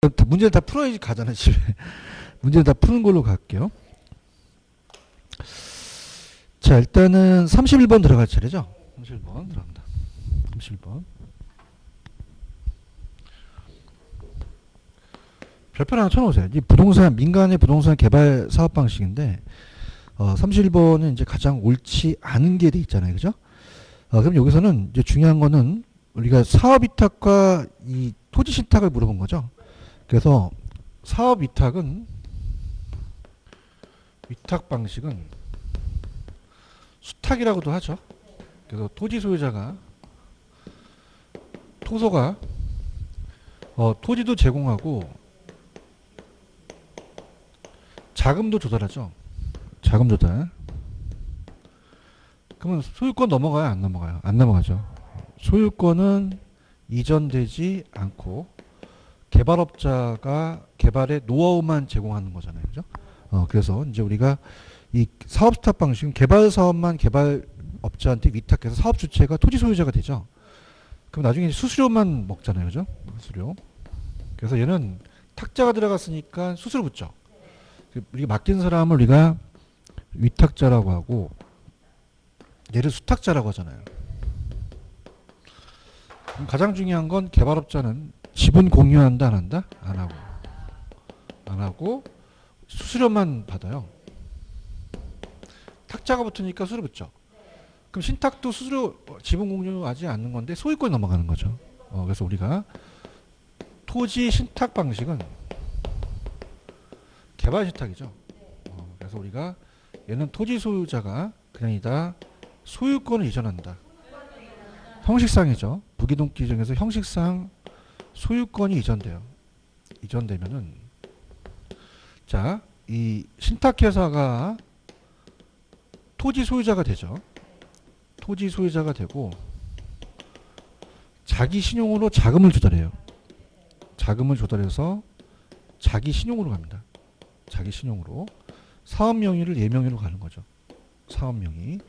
문제를 다 풀어야지 가잖아, 집에. 문제를 다 푸는 걸로 갈게요. 자, 일단은 31번 들어갈 차례죠? 31번 들어갑니다. 31번. 별표 하나 쳐놓으세요. 이 부동산, 민간의 부동산 개발 사업 방식인데, 31번은 이제 가장 옳지 않은 게 돼 있잖아요. 그죠? 그럼 여기서는 이제 중요한 거는 우리가 사업 위탁과 이 토지 신탁을 물어본 거죠. 그래서 사업 위탁은, 위탁 방식은 수탁이라고도 하죠. 그래서 토지 소유자가, 토소가, 토지도 제공하고 자금도 조달하죠. 자금 조달. 그러면 소유권 넘어가요? 안 넘어가요? 안 넘어가죠. 소유권은 이전되지 않고 개발업자가 개발의 노하우만 제공하는 거잖아요. 그죠? 그래서 이제 우리가 이 사업 스탁 방식은 개발 사업만 개발업자한테 위탁해서 사업 주체가 토지 소유자가 되죠. 그럼 나중에 수수료만 먹잖아요. 그죠? 수수료. 그래서 얘는 탁자가 들어갔으니까 수수료 붙죠. 우리가 맡긴 사람을 우리가 위탁자라고 하고 얘를 수탁자라고 하잖아요. 그럼 가장 중요한 건 개발업자는 지분 공유한다 안 한다? 안 하고 수수료만 받아요. 탁자가 붙으니까 수수료 붙죠. 그럼 신탁도 수수료 지분 공유하지 않는 건데 소유권이 넘어가는 거죠. 그래서 우리가 토지 신탁 방식은 개발 신탁이죠. 그래서 우리가 얘는 토지 소유자가 그냥이다 소유권을 이전한다. 형식상이죠. 부기동 규정에서 형식상 소유권이 이전돼요. 이전되면은 자, 이 신탁회사가 토지 소유자가 되죠. 토지 소유자가 되고 자기 신용으로 자금을 조달해요. 자금을 조달해서 자기 신용으로 갑니다. 자기 신용으로 사업 명의를 얘 명의로 가는 거죠. 사업 명의.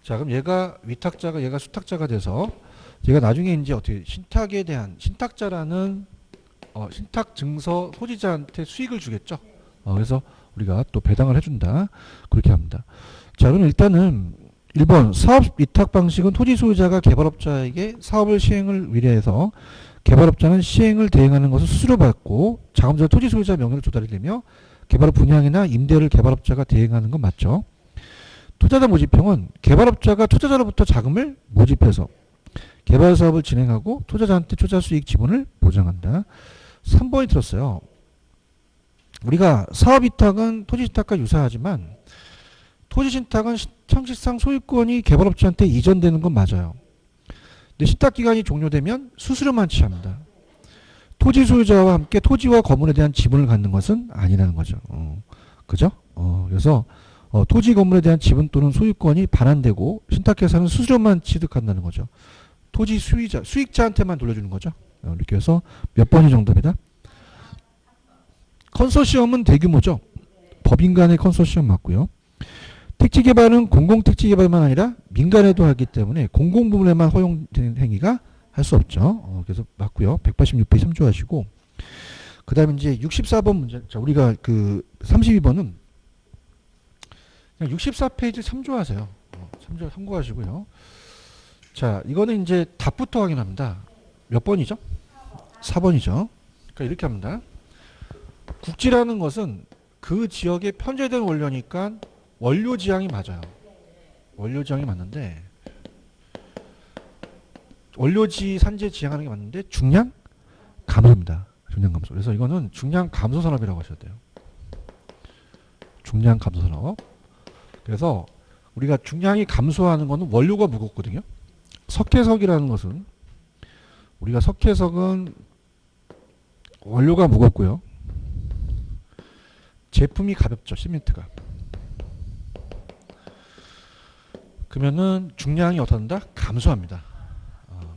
자, 그럼 얘가 위탁자가 얘가 수탁자가 돼서 얘가 나중에 이제 어떻게 신탁에 대한 신탁자라는 신탁 증서 소지자한테 수익을 주겠죠. 그래서 우리가 또 배당을 해준다. 그렇게 합니다. 자, 그럼 일단은 1번 사업 위탁 방식은 토지 소유자가 개발업자에게 사업을 시행을 의뢰해서 개발업자는 시행을 대행하는 것을 수수료 받고 자금자 토지 소유자 명의로 조달이 되며 개발업 분양이나 임대를 개발업자가 대행하는 건 맞죠. 투자자 모집형은 개발업자가 투자자로부터 자금을 모집해서 개발 사업을 진행하고 투자자한테 투자 수익 지분을 보장한다. 3번이 들었어요. 우리가 사업 위탁은 토지 신탁과 유사하지만 토지 신탁은 형식상 소유권이 개발업자한테 이전되는 건 맞아요. 근데 신탁 기간이 종료되면 수수료만 취합니다. 토지 소유자와 함께 토지와 건물에 대한 지분을 갖는 것은 아니라는 거죠. 그죠? 그래서 토지 건물에 대한 지분 또는 소유권이 반환되고 신탁회사는 수수료만 취득한다는 거죠. 토지 수익자, 수익자한테만 돌려주는 거죠. 이렇게 해서 몇 번이 정답이다? 컨소시엄은 대규모죠. 법인 간의 컨소시엄 맞고요. 택지개발은 공공택지개발만 아니라 민간에도 하기 때문에 공공부문에만 허용되는 행위가 할 수 없죠. 그래서 맞고요. 186페이지 참조하시고 그 다음에 이제 64번 문제. 자, 우리가 그 32번은 그냥 64페이지 참조하세요. 참고하시고요. 자, 이거는 이제 답부터 확인합니다. 몇 번이죠? 4번이죠. 그러니까 이렇게 합니다. 국지라는 것은 그 지역에 편제된 원료니까 원료 지향이 맞아요. 원료 지향이 맞는데 원료지 산재 지향하는 게 맞는데 중량 감소입니다. 중량 감소. 그래서 이거는 중량 감소 산업이라고 하셔야 돼요. 중량 감소 산업. 그래서 우리가 중량이 감소하는 거는 원료가 무겁거든요. 석회석이라는 것은 우리가 석회석은 원료가 무겁고요. 제품이 가볍죠. 시멘트가. 그러면은 중량이 어떻다? 감소합니다.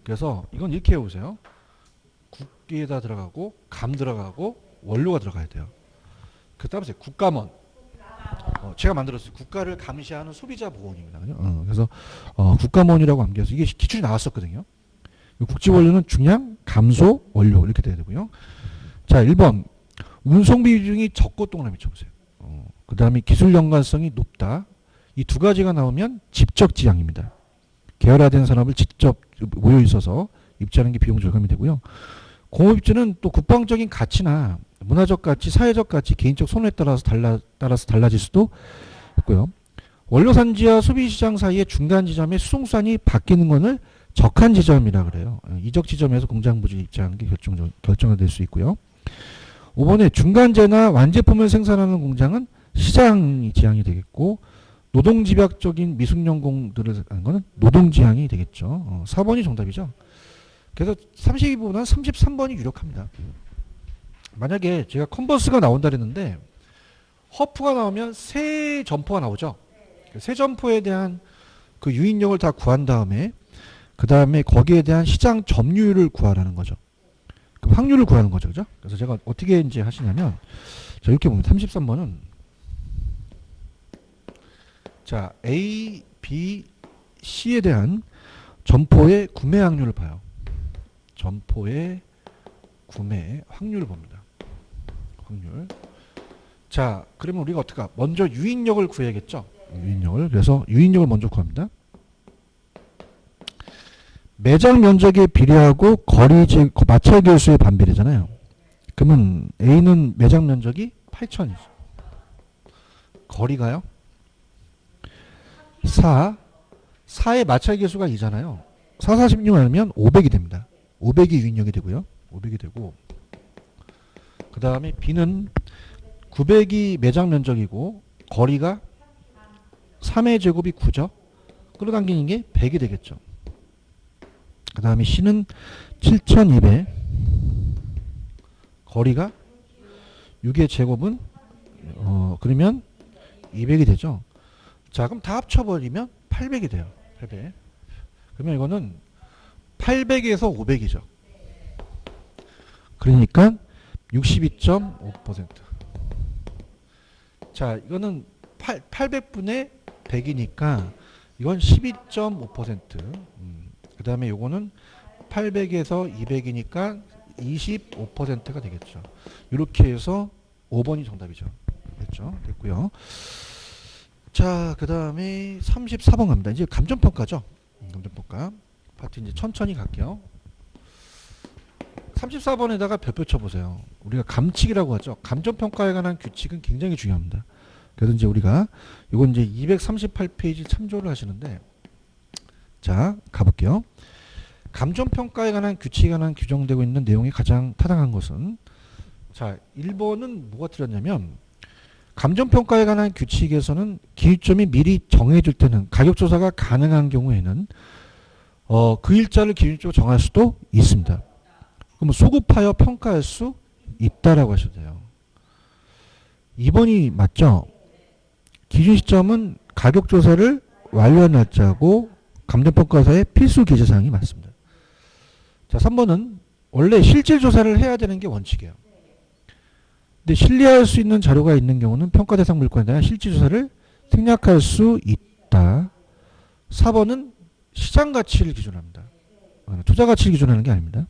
그래서 이건 이렇게 해보세요. 국기에다 들어가고 감 들어가고 원료가 들어가야 돼요. 그 다음에 국감원. 제가 만들었어요. 국가를 감시하는 소비자 보호원입니다. 그래서 국감원이라고 암기해서 이게 기출이 나왔었거든요. 국지 원료는 중량, 감소, 원료 이렇게 돼야 되고요. 자, 1번. 운송비 비중이 적고 동그라미 쳐보세요. 그 다음에 기술 연관성이 높다. 이 두 가지가 나오면 직접 지향입니다. 계열화된 산업을 직접 모여 있어서 입지하는 게 비용 절감이 되고요. 공업 입지는 또 국방적인 가치나 문화적 가치, 사회적 가치, 개인적 선호에 따라서 달라질 수도 있고요. 원료 산지와 소비 시장 사이의 중간 지점에 수송산이 바뀌는 것을 적한 지점이라 그래요. 이적 지점에서 공장 부지 입지하는 게 결정이 될 수 있고요. 5번에 중간재나 완제품을 생산하는 공장은 시장이 지향이 되겠고, 노동집약적인 미숙연공들을 하는 것은 노동지향이 되겠죠. 4번이 정답이죠. 그래서 32번은 33번이 유력합니다. 만약에 제가 컨버스가 나온다 그랬는데 허프가 나오면 새 점포가 나오죠. 새 점포에 대한 그 유인력을 다 구한 다음에 그 다음에 거기에 대한 시장 점유율을 구하라는 거죠. 그럼 확률을 구하는 거죠. 그죠? 그래서 제가 어떻게 이제 하시냐면 자, 이렇게 보면 33번은 자, A, B, C에 대한 점포의 구매 확률을 봐요. 점포의 구매 확률을 봅니다. 확률. 자, 그러면 우리가 어떻게 할까? 먼저 유인력을 구해야겠죠? 유인력을. 그래서 유인력을 먼저 구합니다. 매장 면적에 비례하고 거리 마찰 계수의 반비례잖아요. 그러면 A는 매장 면적이 8,000이죠. 거리가요? 4의 마찰 계수가 2잖아요. 4, 46 하면 500이 됩니다. 500이 유인력이 되고요. 500이 되고 그 다음에 B는 900이 매장 면적이고 거리가 3의 제곱이 9죠. 끌어당기는 게 100이 되겠죠. 그 다음에 C는 7200 거리가 6의 제곱은 그러면 200이 되죠. 자, 그럼 다 합쳐버리면 800이 돼요. 800. 그러면 이거는 800에서 500이죠. 그러니까 62.5%. 자, 이거는 800분의 100이니까 이건 12.5%. 그 다음에 요거는 800에서 200이니까 25%가 되겠죠. 이렇게 해서 5번이 정답이죠. 됐죠? 됐고요. 자, 그 다음에 34번 갑니다. 이제 감정평가죠. 감정평가. 파트 이제 천천히 갈게요. 34번에다가 별표 쳐보세요. 우리가 감칙이라고 하죠. 감정평가에 관한 규칙은 굉장히 중요합니다. 그래서 이제 우리가 이건 이제 238페이지 참조를 하시는데, 자, 가볼게요. 감정평가에 관한 규칙에 관한 규정되고 있는 내용이 가장 타당한 것은, 자, 1번은 뭐가 틀렸냐면, 감정평가에 관한 규칙에서는 기준점이 미리 정해질 때는 가격조사가 가능한 경우에는 그 일자를 기준적으로 정할 수도 있습니다. 그럼 소급하여 평가할 수 있다라고 하셔도 돼요. 2번이 맞죠? 기준 시점은 가격조사를 완료한 날짜고 감정평가서의 필수 기재사항이 맞습니다. 자, 3번은 원래 실질조사를 해야 되는 게 원칙이에요. 근데 신뢰할 수 있는 자료가 있는 경우는 평가 대상 물건에 대한 실질조사를 생략할 수 있다. 4번은 시장 가치를 기준합니다. 투자 가치를 기준하는 게 아닙니다.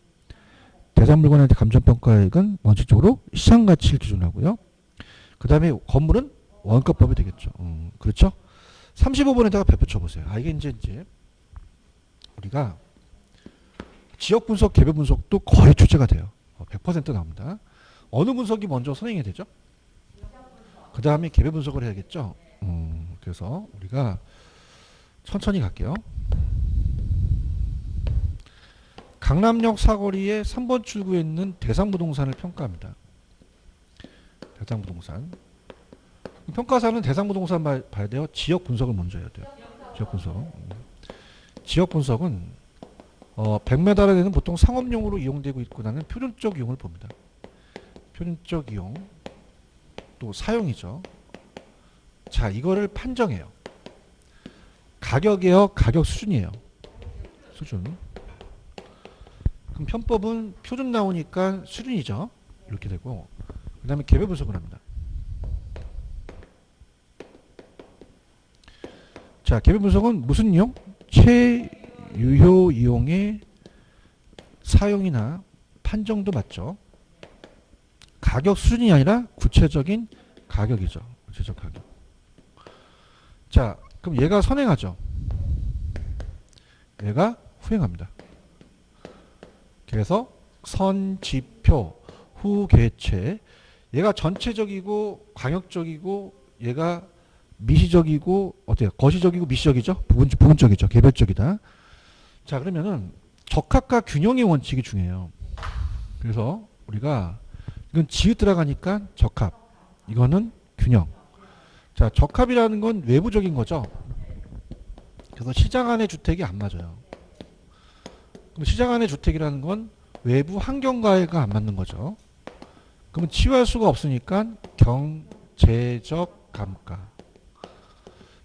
대상 물건에 대한 감정평가액은 원칙적으로 시장 가치를 기준하고요. 그 다음에 건물은 원가법이 되겠죠. 그렇죠? 35번에다가 별표 쳐보세요. 이게 이제 우리가 지역 분석, 개별 분석도 거의 출제가 돼요. 100% 나옵니다. 어느 분석이 먼저 선행이 되죠? 그 다음에 개별 분석을 해야겠죠? 그래서 우리가 천천히 갈게요. 강남역 사거리에 3번 출구에 있는 대상부동산을 평가합니다. 대상부동산. 평가사는 대상부동산 봐야 돼요? 지역 분석을 먼저 해야 돼요. 지역 분석. 지역 분석은 100m에 되는 보통 상업용으로 이용되고 있고 나는 표준적 이용을 봅니다. 표준적 이용 또 사용이죠. 자, 이거를 판정해요. 가격이에요? 가격 수준이에요? 수준. 그럼 편법은 표준 나오니까 수준이죠. 이렇게 되고 그 다음에 개별 분석을 합니다. 자, 개별 분석은 무슨 이용? 최유효 이용의 사용이나 판정도 맞죠. 가격 수준이 아니라 구체적인 가격이죠. 구체적 가격. 자, 그럼 얘가 선행하죠. 얘가 후행합니다. 그래서 선지표, 후계체. 얘가 전체적이고 광역적이고 얘가 미시적이고 어때요? 거시적이고 미시적이죠? 부분적이죠. 개별적이다. 자, 그러면은 적합과 균형의 원칙이 중요해요. 그래서 우리가 이건 지읒 들어가니까 적합. 이거는 균형. 자, 적합이라는 건 외부적인 거죠. 그래서 시장 안의 주택이 안 맞아요. 그럼 시장 안의 주택이라는 건 외부 환경과가 안 맞는 거죠. 그러면 치유할 수가 없으니까 경제적 감가.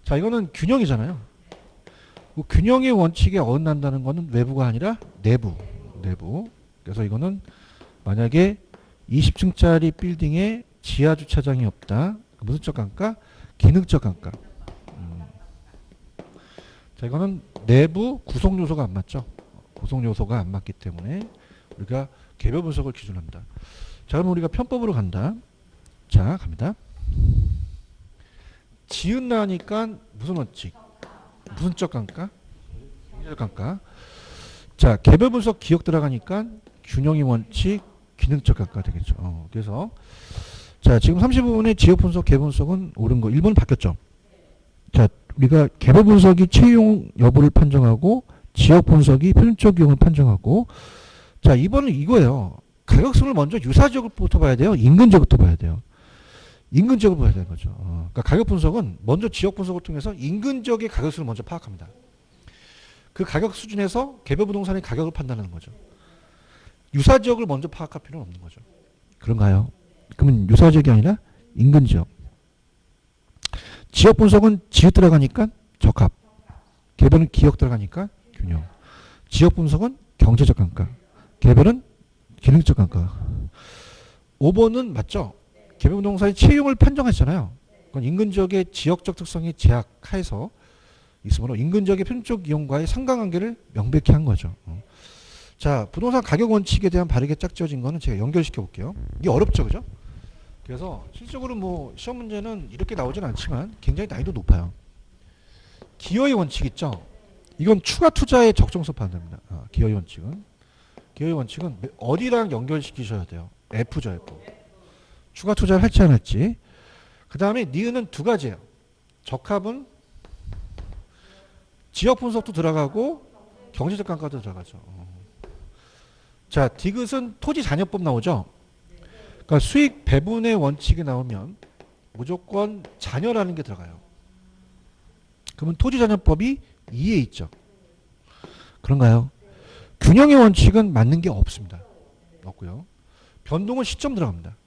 자, 이거는 균형이잖아요. 그 균형의 원칙에 어긋난다는 거는 외부가 아니라 내부. 그래서 이거는 만약에 20층짜리 빌딩에 지하 주차장이 없다. 무슨 적 감가? 기능적 감가. 자, 이거는 내부 구성 요소가 안 맞죠. 구성 요소가 안 맞기 때문에 우리가 개별 분석을 기준합니다. 자, 그럼 우리가 편법으로 간다. 자, 갑니다. 지읒 나니까 무슨 원칙? 무슨 적 감가? 기능적 감가. 자, 개별 분석 기억 들어가니까 균형의 원칙, 기능적 감가 되겠죠. 그래서 자, 지금 35분의 지역 분석, 개별 분석은 옳은 거. 1번 바뀌었죠. 자, 우리가 개별 분석이 채용 여부를 판정하고 지역 분석이 표준적 이용을 판정하고 자, 2번은 이거예요. 가격성을 먼저 유사지역부터 봐야 돼요. 인근지역부터 봐야 돼요. 인근지역을 봐야 되는 거죠. 그러니까 가격 분석은 먼저 지역 분석을 통해서 인근지역의 가격수를 먼저 파악합니다. 그 가격 수준에서 개별 부동산의 가격을 판단하는 거죠. 유사지역을 먼저 파악할 필요는 없는 거죠. 그런가요? 그러면 유사지역이 아니라 인근지역. 지역 분석은 지읒 들어가니까 적합. 개별은 기억 들어가니까 균형. 지역 분석은 경제적 감가. 개별은 기능적 감가. 5번은 맞죠? 개별 부동산의 채용을 판정했잖아요. 그건 인근지역의 지역적 특성이 제약하에서 있으므로 인근지역의 표준적 이용과의 상관관계를 명백히 한 거죠. 자, 부동산 가격 원칙에 대한 바르게 짝지어진 거는 제가 연결시켜 볼게요. 이게 어렵죠, 그죠? 그래서 실질적으로 뭐 시험 문제는 이렇게 나오진 않지만 굉장히 난이도 높아요. 기여의 원칙 있죠? 이건 추가 투자의 적정성 판단입니다. 기여의 원칙은. 기여의 원칙은 어디랑 연결시키셔야 돼요? F죠, F. 추가 투자를 할지 안 할지. 그 다음에 니은은 두 가지예요. 적합은 지역 분석도 들어가고 경제적 감가도 들어가죠. 자, 디귿은 토지 잔여법 나오죠? 그러니까 수익 배분의 원칙이 나오면 무조건 잔여라는 게 들어가요. 그러면 토지 잔여법이 2에 있죠. 그런가요? 균형의 원칙은 맞는 게 없습니다. 없고요. 변동은 시점 들어갑니다.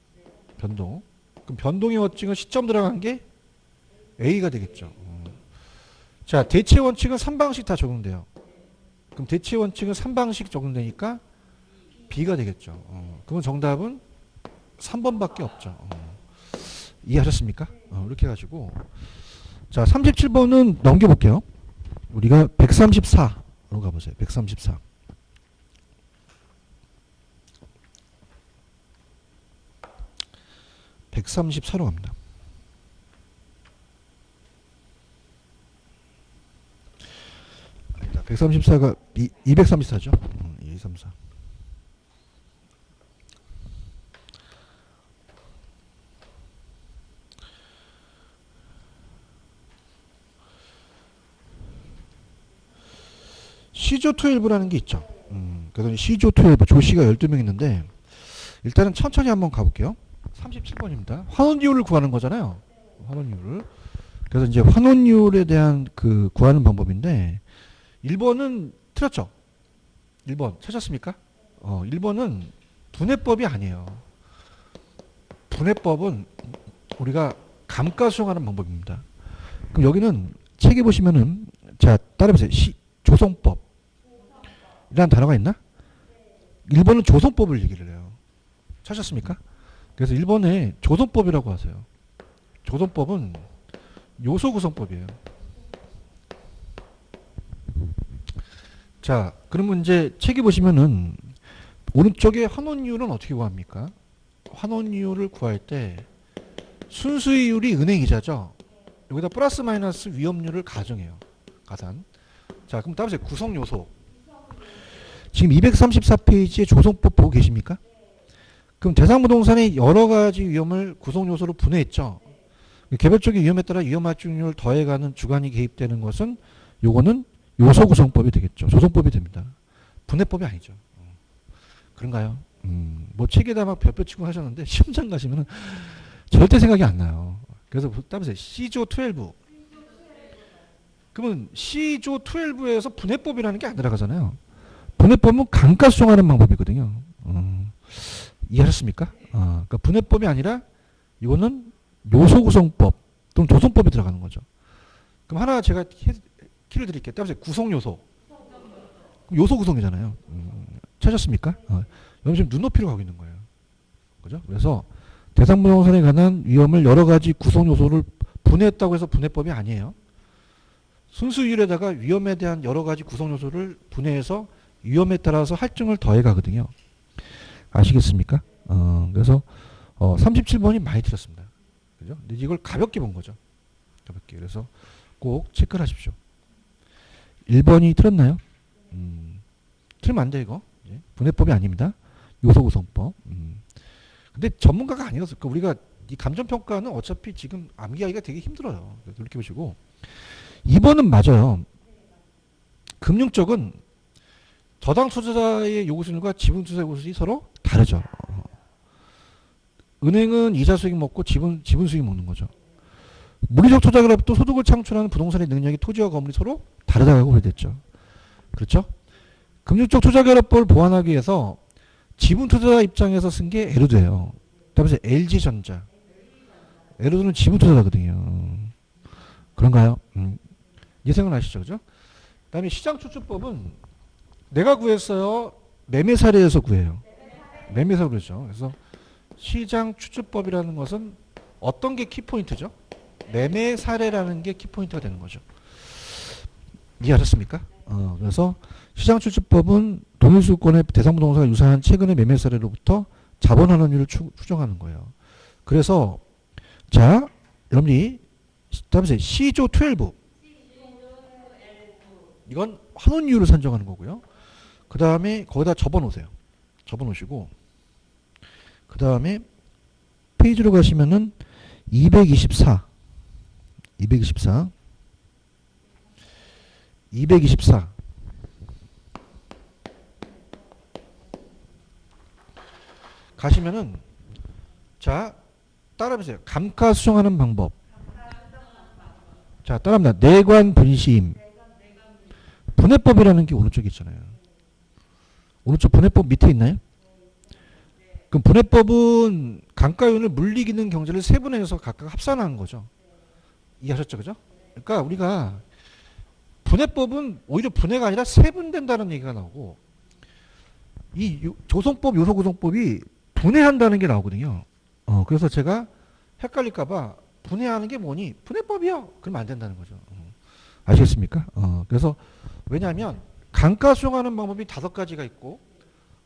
변동. 그럼 변동의 원칙은 시점 들어간 게 A가 되겠죠. 자, 대체 원칙은 3방식 다 적용돼요. 그럼 대체 원칙은 3방식 적용되니까 B가 되겠죠. 그러면 정답은 3번밖에 없죠. 이해하셨습니까? 이렇게 해가지고 자, 37번은 넘겨볼게요. 우리가 134로 가보세요. 134. 134로 갑니다. 아니다. 134가 234죠. 234. C조12라는 게 있죠. 그래서 C조12, 조씨가 12명 있는데 일단은 천천히 한번 가볼게요. 37번입니다. 환원이율을 구하는 거잖아요. 환원이율을. 그래서 이제 환원이율에 대한 그 구하는 방법인데 1번은 틀렸죠? 1번 찾았습니까? 1번은 분해법이 아니에요. 분해법은 우리가 감가 수용하는 방법입니다. 그럼 여기는 책에 보시면은 자, 따라해보세요. 조성법 이라는 단어가 있나? 1번은 조성법을 얘기를 해요. 찾았습니까? 그래서 1번에 조성법이라고 하세요. 조성법은 요소 구성법이에요. 자, 그러면 이제 책에 보시면은 오른쪽에 환원이율은 어떻게 구합니까? 환원이율을 구할 때 순수이율이 은행이자죠. 여기다 플러스 마이너스 위험률을 가정해요. 가산. 자, 그럼 따라서 구성 요소. 지금 234페이지에 조성법 보고 계십니까? 그럼 대상부동산의 여러 가지 위험을 구성 요소로 분해했죠. 개별적인 위험에 따라 위험 할증률을 더해가는 주관이 개입되는 것은 요거는 요소 구성법이 되겠죠. 조성법이 됩니다. 분해법이 아니죠. 그런가요? 뭐 책에다 막 별표 치고 하셨는데 시험장 가시면은 절대 생각이 안 나요. 그래서 따라서 C조 12. 그러면 C조 12에서 분해법이라는 게 안 들어가잖아요. 분해법은 감가 수정하는 방법이거든요. 이해하셨습니까? 그러니까 분해법이 아니라 이거는 요소 구성법 또는 조성법이 들어가는 거죠. 그럼 하나 제가 키를 드릴게요. 따라서 구성 요소. 요소 구성이잖아요. 찾았습니까? 여러분 지금 눈높이로 가고 있는 거예요. 그죠? 그래서 대상부동산에 관한 위험을 여러 가지 구성 요소를 분해했다고 해서 분해법이 아니에요. 순수이율에다가 위험에 대한 여러 가지 구성 요소를 분해해서 위험에 따라서 할증을 더해 가거든요. 아시겠습니까? 그래서 37번이 많이 틀렸습니다. 그죠? 근데 이걸 가볍게 본 거죠. 가볍게. 그래서 꼭 체크를 하십시오. 1번이 틀렸나요? 틀리면 안 돼, 이거. 분해법이 아닙니다. 요소 구성법. 근데 전문가가 아니어서, 우리가 이 감정평가는 어차피 지금 암기하기가 되게 힘들어요. 이렇게 보시고. 2번은 맞아요. 금융 쪽은 저당 투자자의 요구수익과 지분 투자 요구수익이 서로 다르죠. 은행은 이자 수익 먹고 지분 수익 먹는 거죠. 물리적 투자가로부터 소득을 창출하는 부동산의 능력이 토지와 건물이 서로 다르다고 그랬죠. 그렇죠? 금융적 투자결합법을 보완하기 위해서 지분 투자자 입장에서 쓴 게 에르드예요. 그다음에 LG전자. 에르드는 지분 투자자거든요. 그런가요? 이 생각나시죠? 그죠? 그다음에 시장 추출법은 내가 구했어요. 매매 사례에서 구해요. 매매 사례 그렇죠. 그래서 시장 추출법이라는 것은 어떤 게 키포인트죠? 매매 사례라는 게 키포인트가 되는 거죠. 이해하셨습니까? 그래서 시장 추출법은 동일수권의 대상부동산과 유사한 최근의 매매 사례로부터 자본환원율을 추정하는 거예요. 그래서 자, 여러분이 다음에 C조 12 이건 환원이율을 산정하는 거고요. 그 다음에 거기다 접어놓으세요. 접어놓으시고 그 다음에 페이지로 가시면은 224 가시면은 자 따라해보세요. 감가 수정하는 방법. 자 따라합니다. 내관 분심. 분해법이라는 게 오른쪽에 있잖아요. 오른쪽 분해법 밑에 있나요? 그럼 분해법은 감가윤을 물리기능 경제를 세분해서 각각 합산한 거죠. 이해하셨죠? 그죠? 그러니까 우리가 분해법은 오히려 분해가 아니라 세분된다는 얘기가 나오고 이 조성법, 요소구성법이 분해한다는 게 나오거든요. 그래서 제가 헷갈릴까봐 분해하는 게 뭐니? 분해법이요. 그러면 안 된다는 거죠. 아시겠습니까? 그래서 왜냐하면 감가 수정하는 방법이 5가지가 있고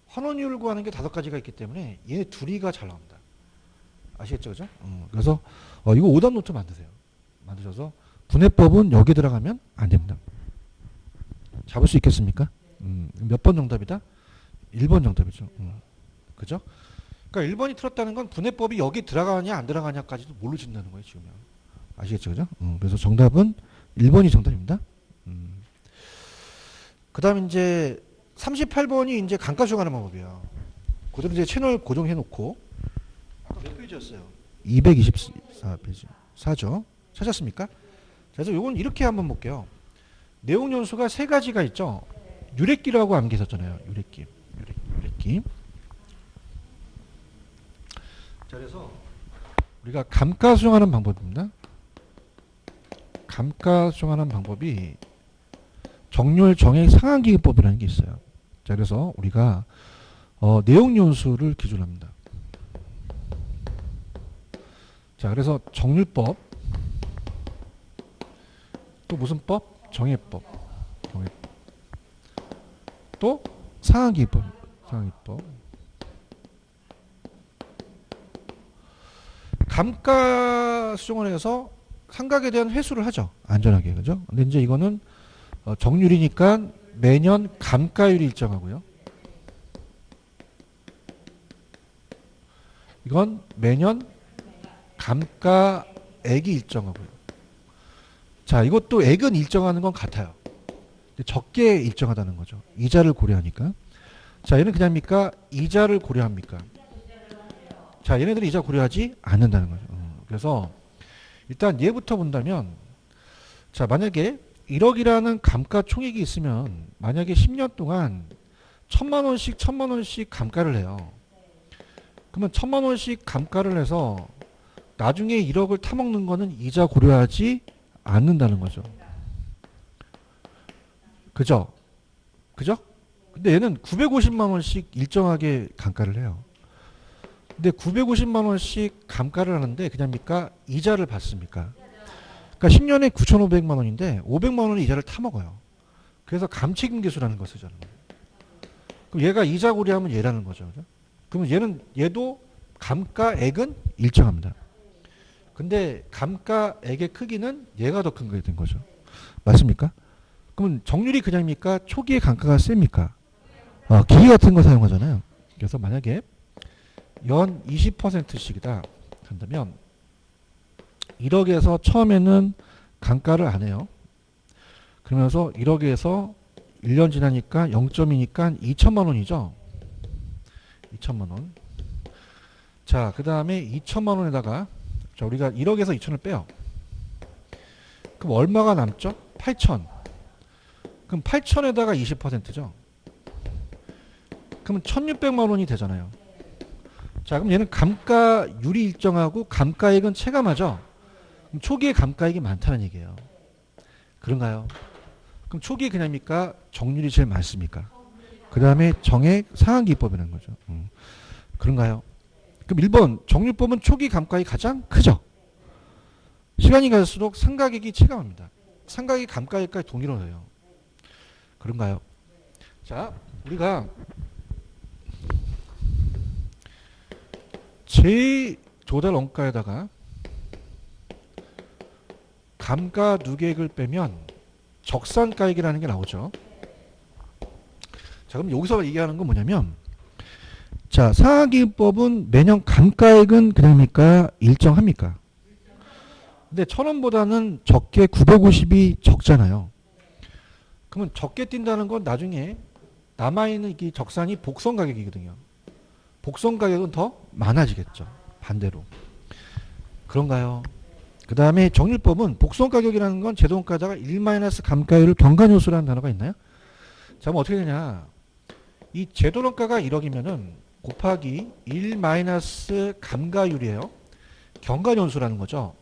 환원율을 구하는 게 5가지가 있기 때문에 얘네 둘이가 잘 나옵니다. 아시겠죠? 그죠? 그래서 이거 오답 노트 만드세요. 만드셔서 분해법은 여기 들어가면 안 됩니다. 잡을 수 있겠습니까? 몇 번 정답이다? 1번 정답이죠. 그죠? 그러니까 1번이 틀었다는 건 분해법이 여기 들어가냐 안 들어가냐까지도 모르신다는 거예요. 지금. 아시겠죠? 그죠? 그래서 정답은 1번이 정답입니다. 그 다음 이제 38번이 이제 감가 수정하는 방법이에요. 그대로 이제 채널 고정해 놓고 아까 몇 페이지였어요? 224페이지. 4죠. 찾았습니까? 그래서 요건 이렇게 한번 볼게요. 내용 연수가 3가지가 있죠. 유래기라고 암기했었잖아요. 유래기. 자, 그래서 우리가 감가 수정하는 방법입니다. 감가 수정하는 방법이 정률 정액 상한기법이라는 게 있어요. 자, 그래서 우리가 내용 연수를 기준으로 합니다. 자, 그래서 정률법 또 무슨 법? 정액법. 또 상한기법. 감가수정을 해서 상각에 대한 회수를 하죠. 안전하게. 그죠? 근데 이제 이거는 정률이니까 매년 감가율이 일정하고요. 이건 매년 감가액이 일정하고요. 자, 이것도 액은 일정하는 건 같아요. 적게 일정하다는 거죠. 이자를 고려하니까. 자, 얘는 그냥입니까? 이자를 고려합니까? 자, 얘네들은 이자 고려하지 않는다는 거죠. 그래서 일단 얘부터 본다면, 자, 만약에 1억이라는 감가 총액이 있으면 만약에 10년 동안 1,000만 원씩 감가를 해요. 그러면 1,000만 원씩 감가를 해서 나중에 1억을 타먹는 거는 이자 고려하지 않는다는 거죠. 그죠? 그죠? 근데 얘는 950만 원씩 일정하게 감가를 해요. 근데 950만 원씩 감가를 하는데 그냥입니까? 이자를 받습니까? 그러니까 10년에 9,500만 원인데 500만 원의 이자를 타먹어요. 그래서 감책임 계수라는 걸 쓰자는 거예요. 그럼 얘가 이자 고려하면 얘라는 거죠. 그죠? 그러면 얘도 감가액은 일정합니다. 근데 감가액의 크기는 얘가 더 큰 게 된 거죠. 맞습니까? 그러면 정률이 그냥입니까? 초기에 감가가 셉니까? 기계 같은 거 사용하잖아요. 그래서 만약에 연 20%씩이다 한다면 1억에서 처음에는 감가를 안 해요. 그러면서 1억에서 1년 지나니까 0.2니까 2천만 원이죠. 2천만 원. 자, 그 다음에 2천만 원에다가 자, 우리가 1억에서 2천을 빼요. 그럼 얼마가 남죠? 8천. 그럼 8천에다가 20%죠. 그러면 1,600만 원이 되잖아요. 자, 그럼 얘는 감가율이 일정하고 감가액은 체감하죠. 그럼 초기에 감가액이 많다는 얘기예요. 그런가요? 그럼 초기에 그냥입니까? 정률이 제일 많습니까? 그 다음에 정액 상한기법이라는 거죠. 그런가요? 그럼 1번 정률법은 초기 감가액이 가장 크죠. 시간이 갈수록 상가액이 체감합니다. 상가액이 감가액까지 동일로 해요. 그런가요? 자, 우리가 제 조달 원가에다가 감가 누계액을 빼면 적산가액이라는 게 나오죠. 자, 그럼 여기서 얘기하는 건 뭐냐면, 자, 상하기법은 매년 감가액은 그냥입니까? 일정합니까? 근데 1,000원보다는 적게 950이 적잖아요. 그러면 적게 뛴다는 건 나중에 남아있는 이 적산이 복선 가격이거든요. 복선 가격은 더 많아지겠죠. 반대로. 그런가요? 그 다음에 정률법은 복선 가격이라는 건 제도원가에다가 1-감가율을 경관요소라는 단어가 있나요? 자, 그럼 어떻게 되냐. 이 제도원가가 1억이면은 곱하기 1-감가율이에요. 경관요소라는 거죠.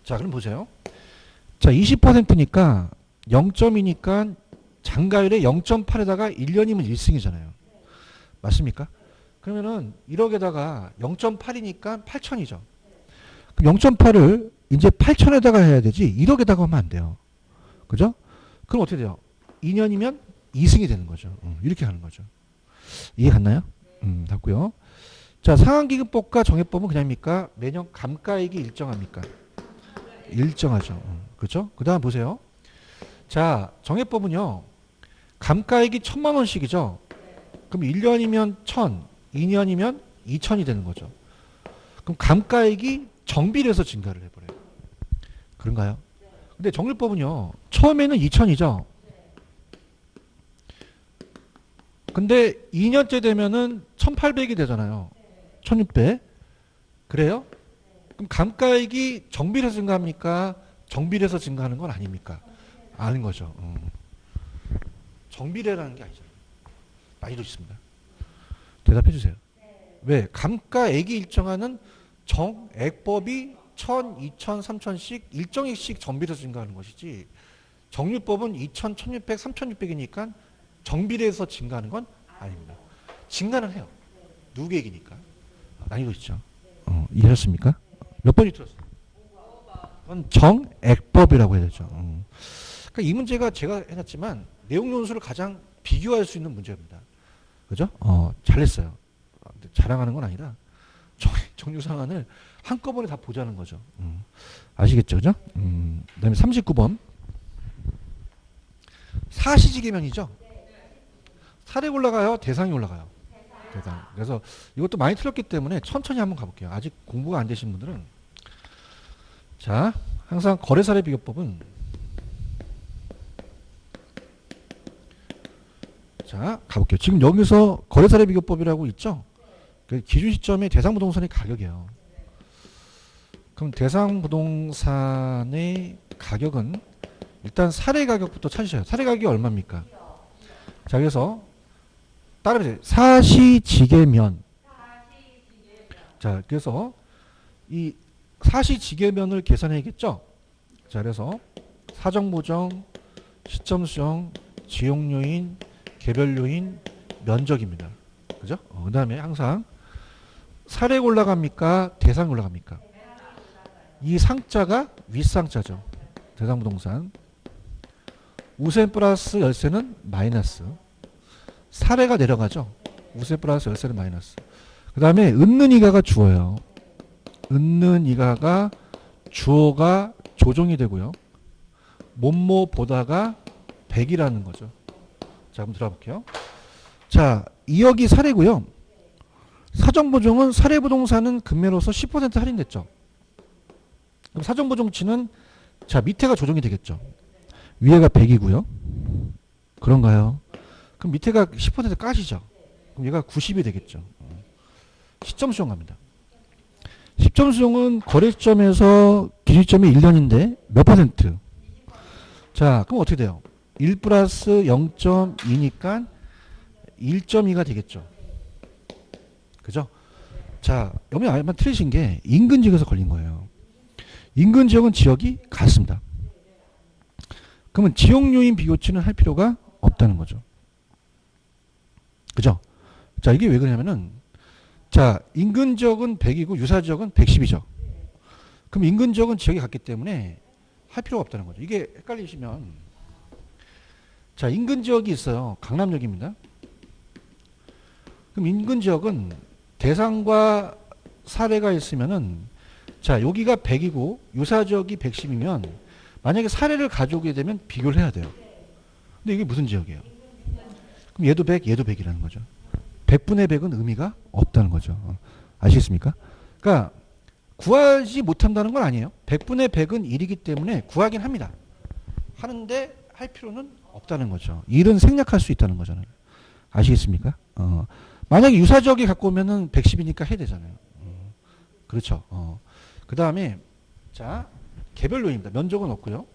자, 그럼 보세요. 자, 20%니까 0.2니까 장가율의 0.8에다가 1년이면 1승이잖아요. 맞습니까? 그러면은 1억에다가 0.8이니까 8천이죠. 그럼 0.8을 이제 8천에다가 해야 되지 1억에다가 하면 안 돼요. 그죠? 그럼 어떻게 돼요? 2년이면 2승이 되는 거죠. 이렇게 하는 거죠. 이해 갔나요? 됐고요. 자, 상한기금법과 정액법은 그냥입니까? 매년 감가액이 일정합니까? 일정하죠. 그렇죠? 그 다음 보세요. 자, 정액법은요. 감가액이 1,000만 원씩이죠. 그럼 1년이면 1,000, 2년이면 2,000이 되는 거죠. 그럼 감가액이 정비례해서 증가를 해버려요. 그런가요? 근데 정률법은요. 처음에는 2,000이죠. 근데 2년째 되면은 1,800이 되잖아요. 1,600. 그래요? 그럼 감가액이 정비례해서 증가합니까? 정비례해서 증가하는 건 아닙니까? 아닌 거죠. 정비례라는 게 아니잖아요. 많이도 있습니다. 대답해 주세요. 왜? 감가액이 일정하는 정액법이 1,000, 2,000, 3,000씩 일정액씩 정비례해서 증가하는 것이지 정률법은 2,000, 1,600, 3,600이니까 정비례해서 증가하는 건 아닙니다. 증가는 해요. 누계액이니까. 난이도 있죠. 이해하셨습니까? 몇 번이 들었어요? 그건 정액법이라고 해야 되죠. 그러니까 이 문제가 제가 해놨지만 내용 연수를 가장 비교할 수 있는 문제입니다. 그죠? 잘했어요. 자랑하는 건 아니라 정류 상한을 한꺼번에 다 보자는 거죠. 아시겠죠, 그죠? 그다음에 39번 사시지계면이죠. 사례 올라가요, 대상이 올라가요. 대상. 그래서 이것도 많이 틀렸기 때문에 천천히 한번 가볼게요. 아직 공부가 안 되신 분들은 자, 항상 거래사례 비교법은 자, 가볼게요. 지금 여기서 거래사례 비교법이라고 있죠? 그 기준 시점의 대상 부동산의 가격이에요. 그럼 대상 부동산의 가격은 일단 사례 가격부터 찾으셔요. 사례 가격이 얼마입니까? 자, 그래서 따라해보세요. 사시지계면. 자, 그래서 이 사시지계면을 계산해야겠죠? 자, 그래서 사정보정, 시점수정, 지용요인, 개별요인, 면적입니다. 그죠? 그 다음에 항상 사례가 올라갑니까? 대상이 올라갑니까? 이 상자가 윗상자죠. 대상부동산. 우세 플러스 열세는 마이너스. 사례가 내려가죠. 우세 플러스 열세는 마이너스. 그 다음에 은는 이가가 주어요. 은는 이가가 주어가 조정이 되고요. 뭐뭐 보다가 100이라는 거죠. 자, 한번 들어볼게요. 자, 2억이 사례고요. 사정보정은 사례부동산은 금매로서 10% 할인됐죠. 그럼 사정보정치는 자, 밑에가 조정이 되겠죠. 위에가 100이고요. 그런가요? 그럼 밑에가 10% 까지죠. 그럼 얘가 90이 되겠죠. 시점 수정 갑니다. 시점 수정은 거래점에서 기준점이 1년인데 몇 퍼센트? 자, 그럼 어떻게 돼요? 1 플러스 0.2니까 1.2가 되겠죠. 그죠? 자, 여기 아마 틀리신 게 인근 지역에서 걸린 거예요. 인근 지역은 지역이 같습니다. 그러면 지역 요인 비교치는 할 필요가 없다는 거죠. 그죠? 자, 이게 왜 그러냐면은 자, 인근 지역은 100이고 유사 지역은 110이죠. 그럼 인근 지역은 지역이 같기 때문에 할 필요가 없다는 거죠. 이게 헷갈리시면 자, 인근 지역이 있어요. 강남역입니다. 그럼 인근 지역은 대상과 사례가 있으면은 자, 여기가 100이고 유사 지역이 110이면 만약에 사례를 가져오게 되면 비교를 해야 돼요. 근데 이게 무슨 지역이에요? 그럼 얘도 100, 얘도 100이라는 거죠. 100분의 100은 의미가 없다는 거죠. 아시겠습니까? 그러니까 구하지 못한다는 건 아니에요. 100분의 100은 1이기 때문에 구하긴 합니다. 하는데 할 필요는 없다는 거죠. 일은 생략할 수 있다는 거잖아요. 아시겠습니까? 만약에 유사 지역이 갖고 오면은 110이니까 해야 되잖아요. 그렇죠. 그 다음에 자, 개별 요인입니다. 면적은 없고요.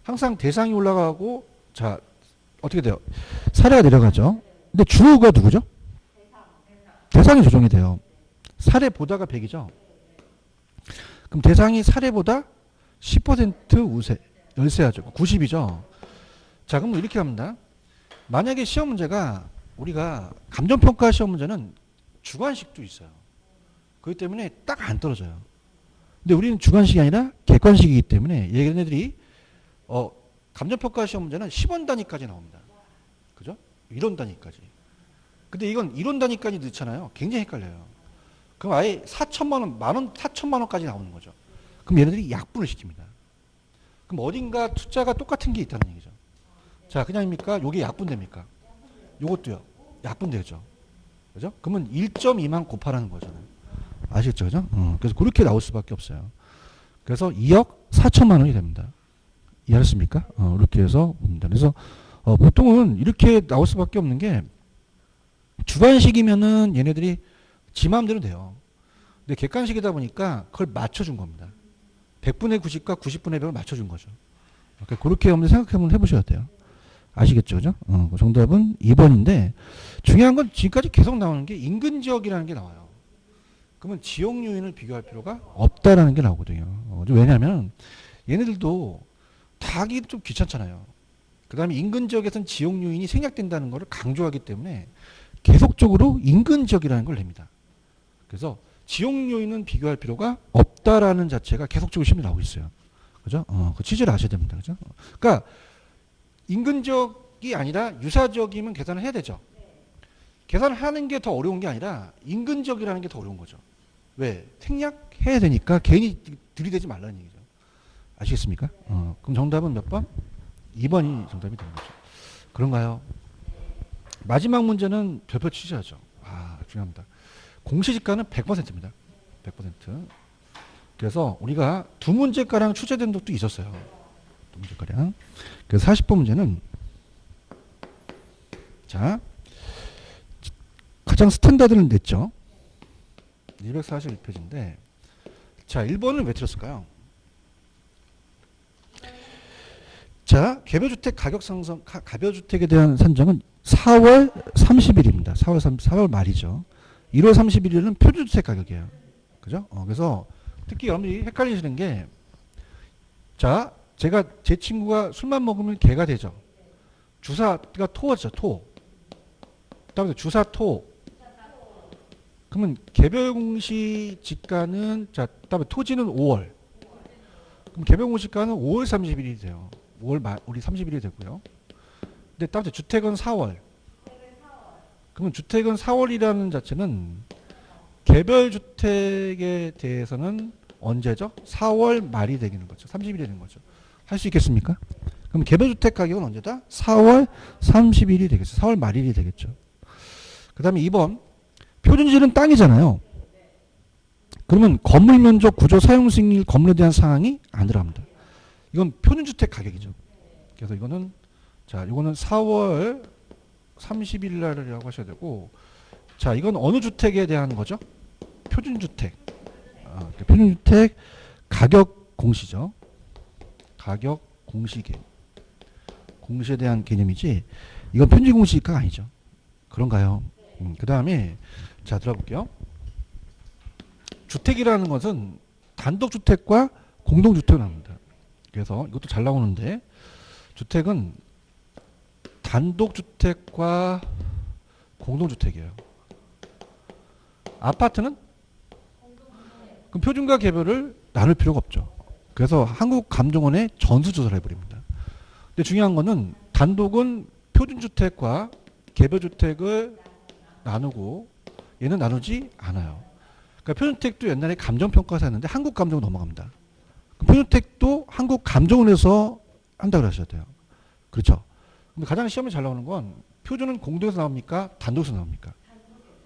항상 대상이 올라가고 자, 어떻게 돼요? 사례가 내려가죠. 근데 주어가 누구죠? 대상이 조정이 돼요. 사례보다가 100이죠. 그럼 대상이 사례보다 10% 우세, 열세하죠. 90이죠. 자, 그럼 이렇게 합니다. 만약에 시험 문제가 우리가 감정평가 시험 문제는 주관식도 있어요. 그렇기 때문에 딱 안 떨어져요. 근데 우리는 주관식이 아니라 객관식이기 때문에 얘네들이 감정평가 시험 문제는 10원 단위까지 나옵니다. 그죠? 이론 단위까지. 근데 이건 이론 단위까지 넣잖아요. 굉장히 헷갈려요. 그럼 아예 4천만 원, 만 원, 4천만 원까지 나오는 거죠. 그럼 얘네들이 약분을 시킵니다. 그럼 어딘가 투자가 똑같은 게 있다는 얘기죠. 자, 그냥입니까? 요게 약분됩니까? 요것도요. 약분되죠. 그죠? 그러면 1.2만 곱하라는 거잖아요. 아시겠죠? 그죠? 그래서 그렇게 나올 수밖에 없어요. 그래서 2억 4천만 원이 됩니다. 이해하셨습니까? 이렇게 해서 봅니다. 그래서 보통은 이렇게 나올 수밖에 없는 게 주관식이면은 얘네들이 지 마음대로 돼요. 근데 객관식이다 보니까 그걸 맞춰준 겁니다. 100분의 90과 90분의 100을 맞춰준 거죠. 그러니까 그렇게 한번 생각해 해보셔야 돼요. 아시겠죠? 그죠? 정답은 2번인데 중요한 건 지금까지 계속 나오는 게 인근 지역이라는 게 나와요. 그러면 지역 요인을 비교할 필요가 없다라는 게 나오거든요. 왜냐하면 얘네들도 다 하기 좀 귀찮잖아요. 그 다음에 인근 지역에서는 지역 요인이 생략된다는 것을 강조하기 때문에 계속적으로 인근 지역이라는 걸 냅니다. 그래서 지역 요인은 비교할 필요가 없다라는 자체가 계속적으로 시험에 나오고 있어요. 그죠? 그 취지를 아셔야 됩니다. 그죠? 그러니까 인근 지역이 아니라 유사 지역이면 계산을 해야 되죠. 계산을 하는 게 더 어려운 게 아니라 인근 지역이라는 게 더 어려운 거죠. 왜? 생략해야 되니까 괜히 들이대지 말라는 얘기죠. 아시겠습니까? 그럼 정답은 몇 번? 2번이 정답이 되는 거죠. 그런가요? 마지막 문제는 별표 취지하죠. 아, 중요합니다. 공시지가는 100%입니다. 100%. 그래서 우리가 두 문제가량 출제된 적도 있었어요. 두 문제가량. 그래서 40번 문제는 자, 가장 스탠다드를 냈죠. 241페이지인데 자, 1번을 왜 틀었을까요? 자, 개별주택 가격 상승, 가별주택에 대한 산정은 4월 30일입니다. 4월 말이죠. 1월 31일은 표준주택 가격이에요. 그죠? 그래서 특히 여러분들이 헷갈리시는 게, 자, 제 친구가 술만 먹으면 개가 되죠. 주사가 토죠, 토. 다음에 주사 토. 그러면 개별 공시 지가는, 자, 다음에 토지는 5월. 그럼 개별 공시가는 5월 30일이 돼요. 5월 말, 우리 30일이 되고요. 근데 다음에 주택은 4월. 그러면 주택은 4월이라는 자체는 개별 주택에 대해서는 언제죠? 4월 말이 되는 거죠. 30일이 되는 거죠. 할 수 있겠습니까? 그럼 개별 주택 가격은 언제다? 4월 30일이 되겠죠. 4월 말일이 되겠죠. 그 다음에 2번. 표준지는 땅이잖아요. 그러면 건물 면적, 구조, 사용 승인, 건물에 대한 사항이 안 들어갑니다. 이건 표준주택 가격이죠. 그래서 이거는, 자, 이거는 4월 30일 날이라고 하셔야 되고, 자, 이건 어느 주택에 대한 거죠? 표준주택. 표준주택 가격 공시죠. 가격 공시계. 공시에 대한 개념이지, 이건 편지 공시가 아니죠. 그런가요? 그 다음에, 자, 들어볼게요. 주택이라는 것은 단독주택과 공동주택을 합니다. 그래서 이것도 잘 나오는데, 주택은 단독주택과 공동주택이에요. 아파트는? 그럼 표준과 개별을 나눌 필요가 없죠. 그래서 한국감정원에 전수조사를 해버립니다. 근데 중요한 거는 단독은 표준주택과 개별주택을 나누고 얘는 나누지 않아요. 그러니까 표준주택도 옛날에 감정평가에서 했는데 한국감정원 넘어갑니다. 표준주택도 한국감정원에서 한다고 하셔야 돼요. 그렇죠? 근데 가장 시험에 잘 나오는 건 표준은 공동에서 나옵니까? 단독에서 나옵니까?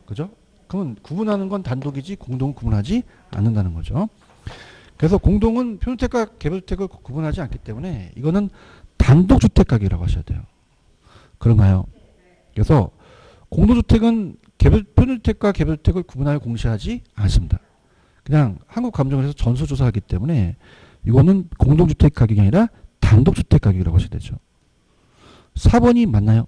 그죠? 그러면 구분하는 건 단독이지 공동은 구분하지 않는다는 거죠. 그래서 공동은 표준주택과 개별주택을 구분하지 않기 때문에 이거는 단독주택 가격이라고 하셔야 돼요. 그런가요? 그래서 공동주택은 표준주택과 개별주택을 구분하여 공시하지 않습니다. 그냥 한국감정원에서 전수조사하기 때문에 이거는 공동주택 가격이 아니라 단독주택 가격이라고 하셔야 되죠. 4번이 맞나요?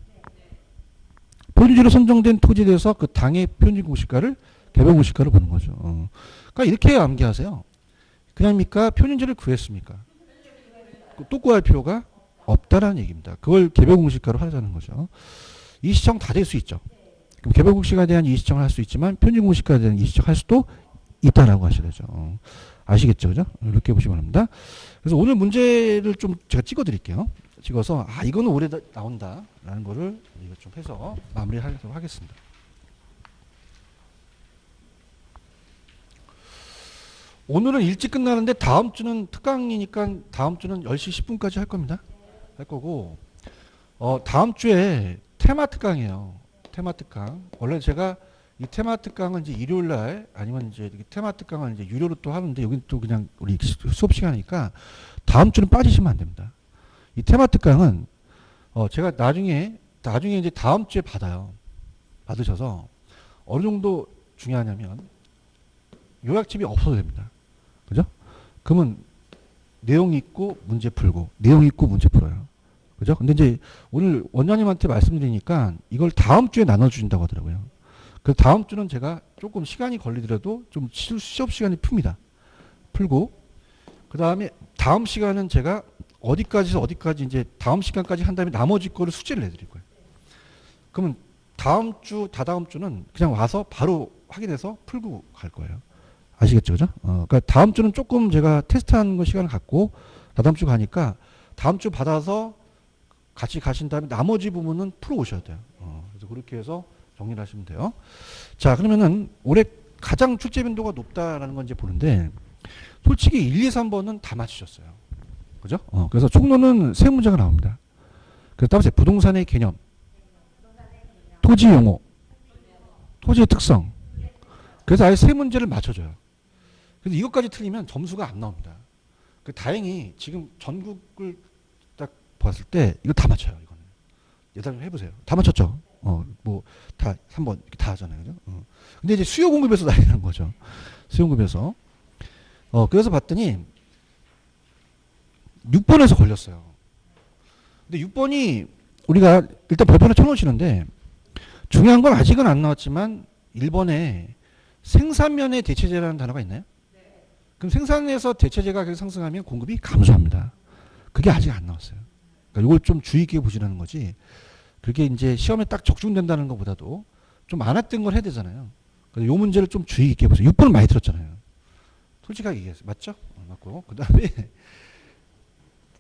표준지로 선정된 토지에 대해서 그 당의 표준지 공시가를 개별 공시가를 보는 거죠. 그러니까 이렇게 암기하세요. 그냥입니까? 표준지를 구했습니까? 또 구할 필요가 없다라는 얘기입니다. 그걸 개별 공시가로 하자는 거죠. 이 시청 다 될 수 있죠. 그럼 개별 공시가에 대한 이 시청을 할 수 있지만 표준 공시가에 대한 이 시청 할 수도 있다라고 하셔야 되죠. 아시겠죠? 그죠? 이렇게 보시기 바랍니다. 그래서 오늘 문제를 좀 제가 찍어 드릴게요. 찍어서 이거는 올해 나온다라는 거를 좀 해서 마무리하도록 하겠습니다. 오늘은 일찍 끝나는데 다음 주는 특강이니까 다음 주는 10시 10분까지 할 겁니다. 할 거고 다음 주에 테마 특강이에요. 테마 특강. 원래 제가 이 테마 특강은 이제 일요일 날 아니면 이제 테마 특강은 이제 유료로 또 하는데 여기는 또 그냥 우리 수업 시간이니까 다음 주는 빠지시면 안 됩니다. 이 테마 특강은 제가 나중에 이제 다음 주에 받으셔서 어느 정도 중요하냐면 요약집이 없어도 됩니다. 그죠? 그러면 내용 있고 문제 풀고 내용 있고 문제 풀어요. 그죠? 근데 이제 오늘 원장님한테 말씀드리니까 이걸 다음 주에 나눠주신다고 하더라고요. 그래서 다음 주는 제가 조금 시간이 걸리더라도 좀 수업 시간이 풉니다. 풀고 그 다음에 다음 시간은 제가 어디까지서 어디까지 이제 다음 시간까지 한 다음에 나머지 거를 숙제를 내드릴 거예요. 그러면 다음 주, 다다음 주는 그냥 와서 바로 확인해서 풀고 갈 거예요. 아시겠죠? 그죠? 그러니까 다음 주는 조금 제가 테스트하는 거 시간을 갖고 다다음 주 가니까 다음 주 받아서 같이 가신 다음에 나머지 부분은 풀어 오셔야 돼요. 그래서 그렇게 해서 정리를 하시면 돼요. 자, 그러면은 올해 가장 출제 빈도가 높다라는 건 이제 보는데 솔직히 1, 2, 3번은 다 맞추셨어요. 그죠? 그래서 총론은 세 문제가 나옵니다. 그래서 따라서 부동산의 개념, 토지 용어, 토지의 특성. 그래서 아예 세 문제를 맞춰줘요. 그래서 이것까지 틀리면 점수가 안 나옵니다. 다행히 지금 전국을 딱 봤을 때 이거 다 맞춰요. 이거는. 예단 해보세요. 다 맞췄죠? 뭐 다 3번 이렇게 다 하잖아요. 그죠? 근데 이제 수요 공급에서 나뉘는 거죠. 수요 공급에서. 그래서 봤더니 6번에서 걸렸어요. 근데 6번이 우리가 일단 별표를 쳐놓으시는데 중요한 건 아직은 안 나왔지만 1번에 생산면의 대체재라는 단어가 있나요? 그럼 생산에서 대체재가 계속 상승하면 공급이 감소합니다. 그게 아직 안 나왔어요. 그러니까 이걸 좀 주의 깊게 보시라는 거지. 그게 이제 시험에 딱 적중된다는 것보다도 좀 안 했던 걸 해야 되잖아요. 그래서 이 문제를 좀 주의 깊게 보세요. 6번은 많이 들었잖아요. 솔직하게 얘기했어요. 맞죠? 맞고. 그 다음에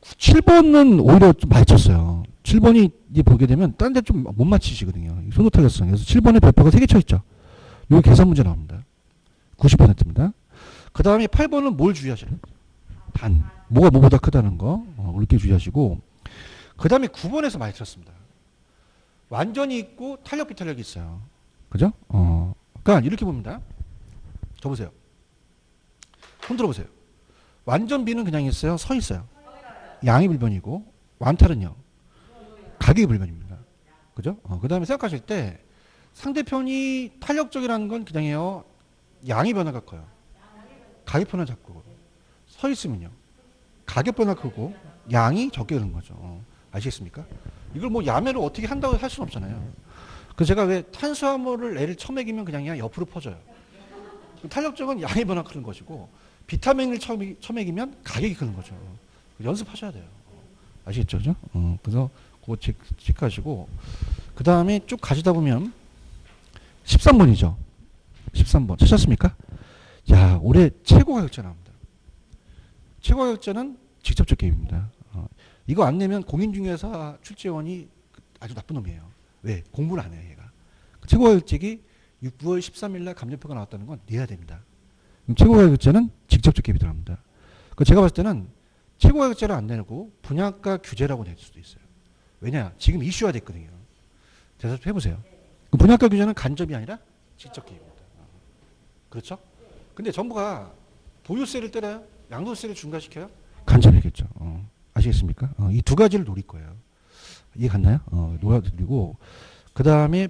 7번은 오히려 좀 많이 쳤어요. 7번이 이제 보게 되면 딴 데 좀 못 맞히시거든요. 손도 타격성. 그래서 7번에 별표가 3개 쳐 있죠. 이거 계산 문제 나옵니다. 90%입니다. 그 다음에 8번은 뭘 주의하셔요? 단. 뭐가 뭐보다 크다는 거. 그렇게 주의하시고. 그 다음에 9번에서 많이 틀었습니다. 완전히 있고 탄력 비탄력이 있어요. 그죠? 그러니까 이렇게 봅니다. 저 보세요. 손 들어보세요. 완전 비는 그냥 있어요? 서 있어요? 양이 불변이고 완탈은요? 가격이 불변입니다. 그죠? 그 다음에 생각하실 때 상대편이 탄력적이라는 건 그냥요 양의 변화가 커요. 가격 변화 작고 서 있으면요 가격 변화 크고 양이 적게 되는 거죠. 아시겠습니까? 이걸 뭐 야매로 어떻게 한다고 할 수는 없잖아요. 그래서 제가 왜 탄수화물을 애를 처먹이면 그냥 옆으로 퍼져요. 탄력적은 양의 변화 크는 것이고 비타민을 처먹이면 가격이 크는 거죠. 연습하셔야 돼요. 아시겠죠? 그죠? 그래서 그거 체크하시고 그 다음에 쭉 가시다 보면 13번이죠. 13번 찾았습니까? 야, 올해 최고 가격제 나옵니다. 최고 가격제는 직접적 개입입니다. 이거 안 내면 공인중개사 출제원이 아주 나쁜 놈이에요. 왜? 공부를 안 해요, 얘가. 최고 가격제기 9월 13일 날 감정표가 나왔다는 건 내야 됩니다. 그럼 최고 가격제는 직접적 개입이 들어갑니다. 제가 봤을 때는 최고 가격제를 안 내고 분양가 규제라고 낼 수도 있어요. 왜냐? 지금 이슈화 됐거든요. 대답 해보세요. 분양가 규제는 간접이 아니라 직접 개입입니다. 그렇죠? 근데 정부가 보유세를 때려요? 양도세를 중과시켜요? 간접이겠죠. 아시겠습니까? 이 두 가지를 노릴 거예요. 이해 갔나요? 노려드리고 그 다음에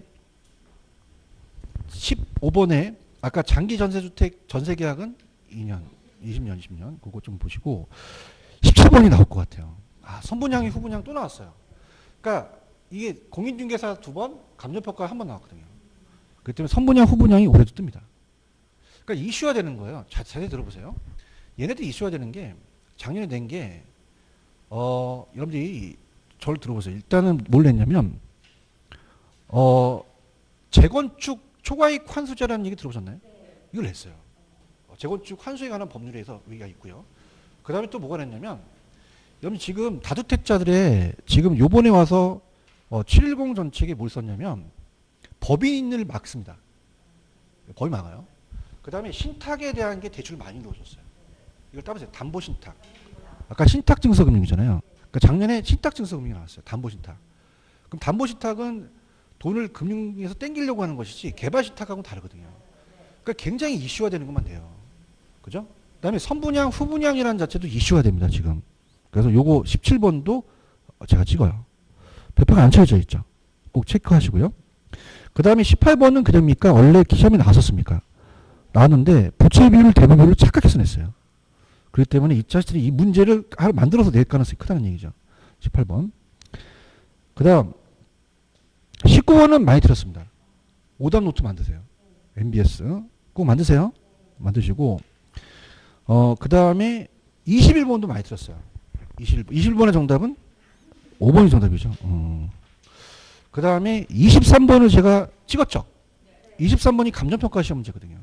15번에 아까 장기 전세주택 전세계약은 2년, 20년, 20년 그거 좀 보시고 17번이 나올 것 같아요. 선분양이 후분양 또 나왔어요. 그러니까 이게 공인중개사 2번, 감정평가 1번 나왔거든요. 그렇기 때문에 선분양, 후분양이 올해도 뜹니다. 그러니까 이슈화 되는 거예요. 자세히 들어보세요. 얘네들 이슈화 되는 게 작년에 낸 게 여러분들이 저를 들어보세요. 일단은 뭘 냈냐면 재건축 초과이익 환수제라는 얘기 들어보셨나요? 이걸 냈어요. 재건축 환수에 관한 법률에서 여기가 있고요. 그 다음에 또 뭐가 냈냐면 여러분 지금 다주택자들의 지금 요번에 와서 710 정책에 뭘 썼냐면 법인을 막습니다. 법이 막아요. 그 다음에 신탁에 대한 게 대출 많이 넣어줬어요. 이걸 따보세요. 담보신탁. 아까 신탁증서금융이잖아요. 그러니까 작년에 신탁증서금융이 나왔어요. 담보신탁. 그럼 담보신탁은 돈을 금융에서 땡기려고 하는 것이지 개발신탁하고는 다르거든요. 그러니까 굉장히 이슈화 되는 것만 돼요. 그죠? 그 다음에 선분양, 후분양이라는 자체도 이슈화 됩니다. 지금. 그래서 요거 17번도 제가 찍어요. 별표가 안 쳐져 있죠. 꼭 체크하시고요. 그 다음에 18번은 그럽니까? 원래 시험에 나왔었습니까? 나왔는데 부채 비율 대부 비율을 착각해서 냈어요. 그렇기 때문에 이 자식들이 이 문제를 만들어서 낼 가능성이 크다는 얘기죠. 18번. 그 다음 19번은 많이 들었습니다. 오답 노트 만드세요. MBS 꼭 만드세요. 만드시고 그 다음에 21번도 많이 들었어요. 21번의 정답은 5번이 정답이죠. 그 다음에 23번을 제가 찍었죠. 23번이 감정평가 시험 문제거든요.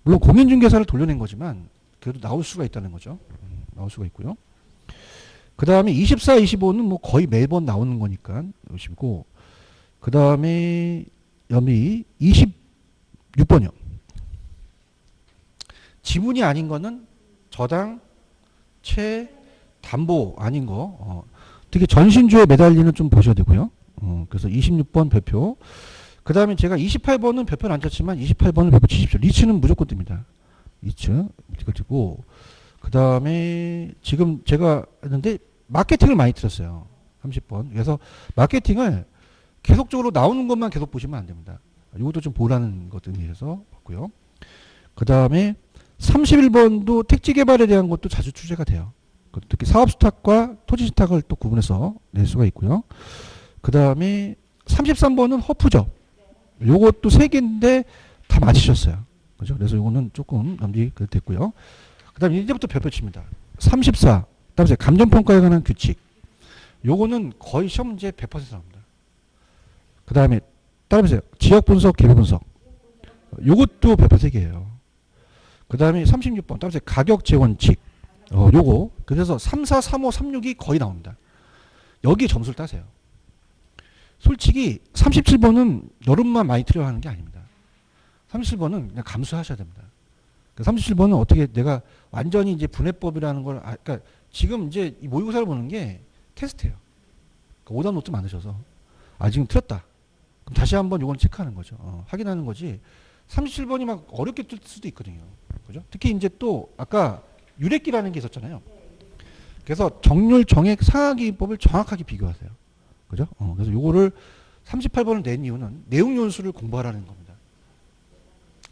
물론 공인중개사를 돌려낸 거지만 그래도 나올 수가 있다는 거죠. 나올 수가 있고요. 그 다음에 24, 25는 뭐 거의 매번 나오는 거니까 보시고 그 다음에 여기 26번이요. 지분이 아닌 거는 저당, 채, 담보 아닌 거. 특히 전신주에 매달리는 좀 보셔야 되고요. 그래서 26번 별표. 그 다음에 제가 28번은 별표는 안 쳤지만 28번을 별표 치십시오. 리츠는 무조건 뜹니다. 리츠. 이거 뜨고. 그 다음에 지금 제가 했는데 마케팅을 많이 틀었어요. 30번. 그래서 마케팅을 계속적으로 나오는 것만 계속 보시면 안 됩니다. 이것도 좀 보라는 것 의미에서 봤고요. 그 다음에 31번도 택지 개발에 대한 것도 자주 출제가 돼요. 특히 사업 스탁과 토지 스탁을 또 구분해서 낼 수가 있고요. 그 다음에 33번은 허프죠. 요것도 3개인데 다 맞히셨어요. 그죠? 그래서 요거는 조금 남기 됐고요. 그 다음에 이제부터 별표 칩니다. 34. 다음에 감정평가에 관한 규칙. 요거는 거의 시험 문제 100% 나옵니다. 그 다음에 따라보세요. 지역 분석, 개별 분석. 요것도 별표 3개예요. 그 다음에 36번. 따라보세요. 가격 재원칙. 요거. 그래서 3, 4, 3, 5, 3, 6이 거의 나옵니다. 여기에 점수를 따세요. 솔직히 37번은 여름만 많이 틀려하는 게 아닙니다. 37번은 그냥 감수하셔야 됩니다. 37번은 어떻게 내가 완전히 이제 분해법이라는 걸, 그러니까 지금 이제 이 모의고사를 보는 게 테스트예요. 그러니까 오답 노트 만드셔서 지금 틀렸다. 그럼 다시 한번 요건 체크하는 거죠. 확인하는 거지. 37번이 막 어렵게 뜰 수도 있거든요. 그죠? 특히 이제 또 아까 유래기라는 게 있었잖아요. 그래서 정률, 정액, 상하기법을 정확하게 비교하세요. 그죠? 그래서 요거를 38번을 낸 이유는 내용 연수를 공부하라는 겁니다.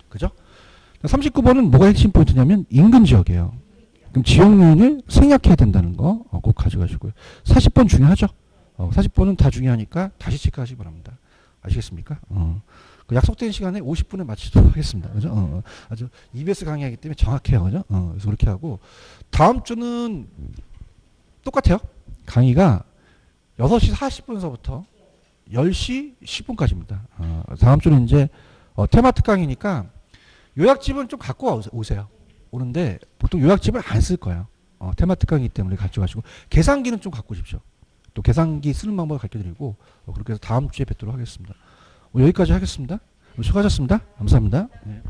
그죠? 39번은 뭐가 핵심 포인트냐면 인근 지역이에요. 그럼 지역면을 생략해야 된다는 거 꼭 가져가시고요. 40번 중요하죠? 40번은 다 중요하니까 다시 체크하시기 바랍니다. 아시겠습니까? 그 약속된 시간에 50분에 마치도록 하겠습니다. 그죠? 아주 EBS 강의하기 때문에 정확해요. 그죠? 그래서 그렇게 하고 다음 주는 똑같아요. 강의가 6시 40분서부터 10시 10분까지입니다. 다음 주는 이제 테마트 강의니까 요약집은 좀 갖고 오세요. 오는데 보통 요약집을 안 쓸 거예요. 테마트 강의이기 때문에 가져가시고 계산기는 좀 갖고 오십시오. 또 계산기 쓰는 방법을 가르쳐드리고 그렇게 해서 다음 주에 뵙도록 하겠습니다. 여기까지 하겠습니다. 수고하셨습니다. 감사합니다. 네.